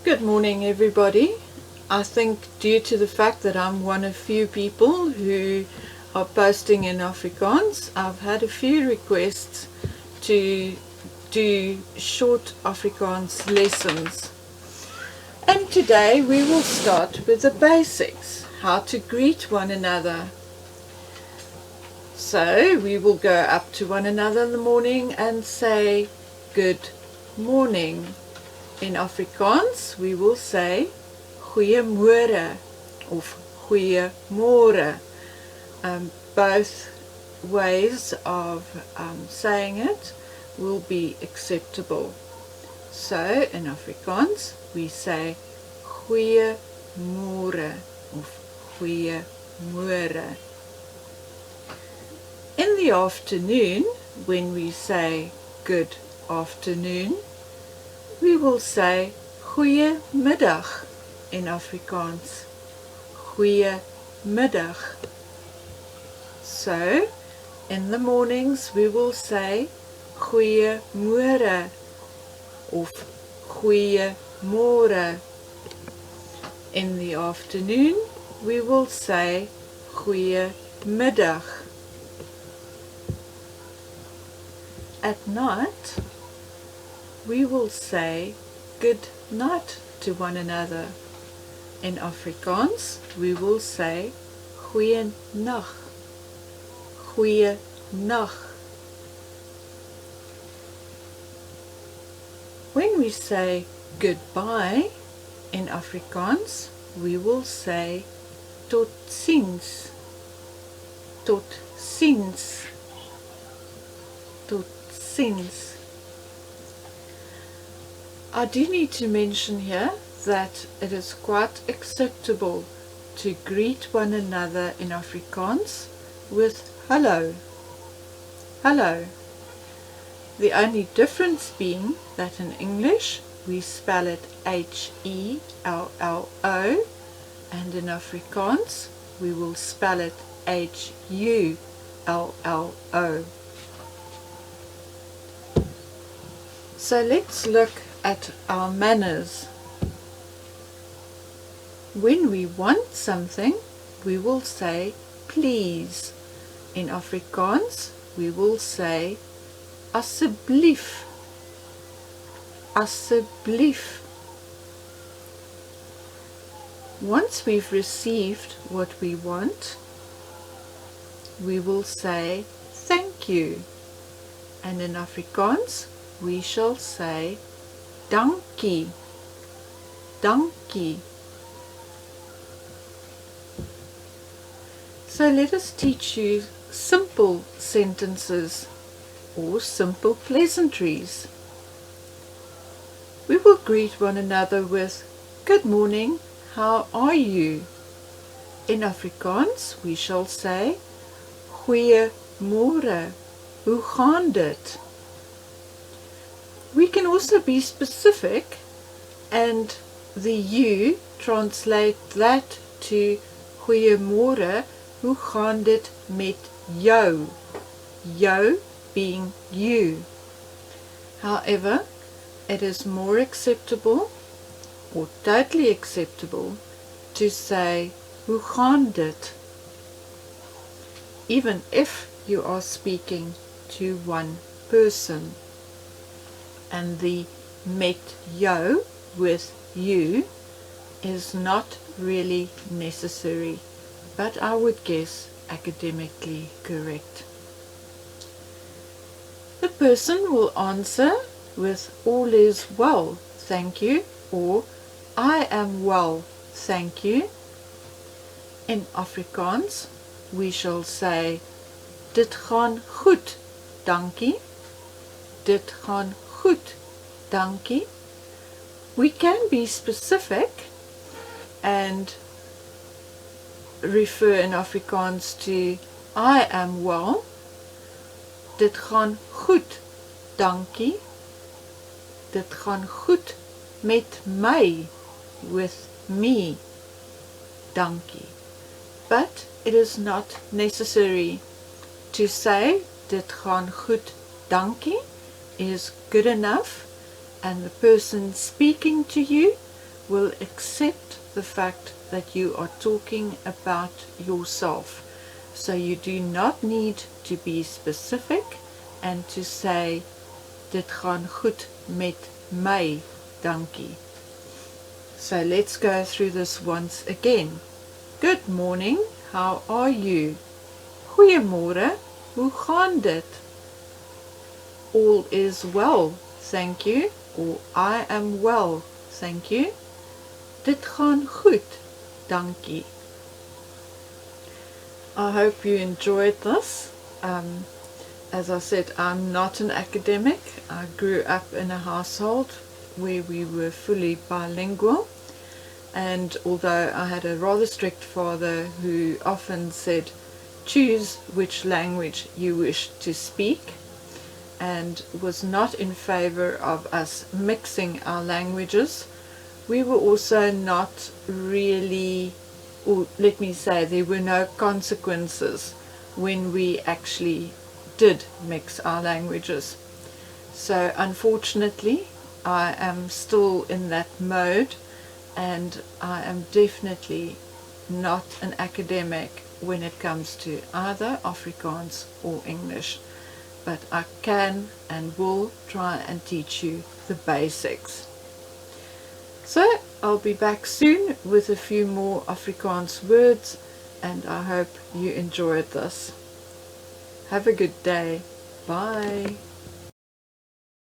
Good morning, everybody. I think due to the fact that I'm one of few people who are posting in Afrikaans, I've had a few requests to do short Afrikaans lessons. And today we will start with the basics, how to greet one another. So we will go up to one another in the morning and say good morning. In Afrikaans, we will say goeiemôre of goeiemôre. Both ways of saying it will be acceptable. So in Afrikaans, we say goeiemôre of goeiemôre. In the afternoon, when we say good afternoon, we will say goeiemiddag in Afrikaans. Goeiemiddag. So, in the mornings we will say goeiemôre of goeiemôre. In the afternoon we will say goeiemiddag. At night we will say good night to one another. In Afrikaans, we will say goeienag. Goeienag. When we say goodbye in Afrikaans, we will say tot ziens. Tot ziens. Tot ziens. I do need to mention here that it is quite acceptable to greet one another in Afrikaans with hello. Hello. The only difference being that in English we spell it H-E-L-L-O and in Afrikaans we will spell it H-U-L-L-O. So let's look at our manners. When we want something, we will say please. In Afrikaans, we will say asseblief. Asseblief. Once we've received what we want, we will say thank you. And in Afrikaans, we shall say dankie. Dankie. So let us teach you simple sentences or simple pleasantries. We will greet one another with good morning, how are you? In Afrikaans we shall say goeiemôre, hoe gaan dit? We can also be specific and the you translate that to goeiemôre, hoe gaan dit met jou? Jou being you. However, it is more acceptable or totally acceptable to say hoe gaan dit? Even if you are speaking to one person. And the met jou with you is not really necessary, but I would guess academically correct. The person will answer with all is well, thank you, or I am well, thank you. In Afrikaans, we shall say dit gaan goed, dankie. Dit gaan goed, dankie. We can be specific and refer in Afrikaans to I am well. Dit gaan goed, dankie. Dit gaan goed met my, with me, dankie. But it is not necessary to say dit gaan goed, dankie is good enough and the person speaking to you will accept the fact that you are talking about yourself. So you do not need to be specific and to say, dit gaan goed met my, dankie. So let's go through this once again. Good morning, how are you? Goeiemôre, hoe gaan dit? All is well, thank you. Or I am well, thank you. Dit gaan goed, dankie. I hope you enjoyed this. As I said, I'm not an academic. I grew up in a household where we were fully bilingual, and although I had a rather strict father who often said, choose which language you wish to speak, and was not in favor of us mixing our languages, we were also not really, or let me say, there were no consequences when we actually did mix our languages. So unfortunately, I am still in that mode, and I am definitely not an academic when it comes to either Afrikaans or English. But I can and will try and teach you the basics. So I'll be back soon with a few more Afrikaans words, and I hope you enjoyed this. Have a good day. Bye.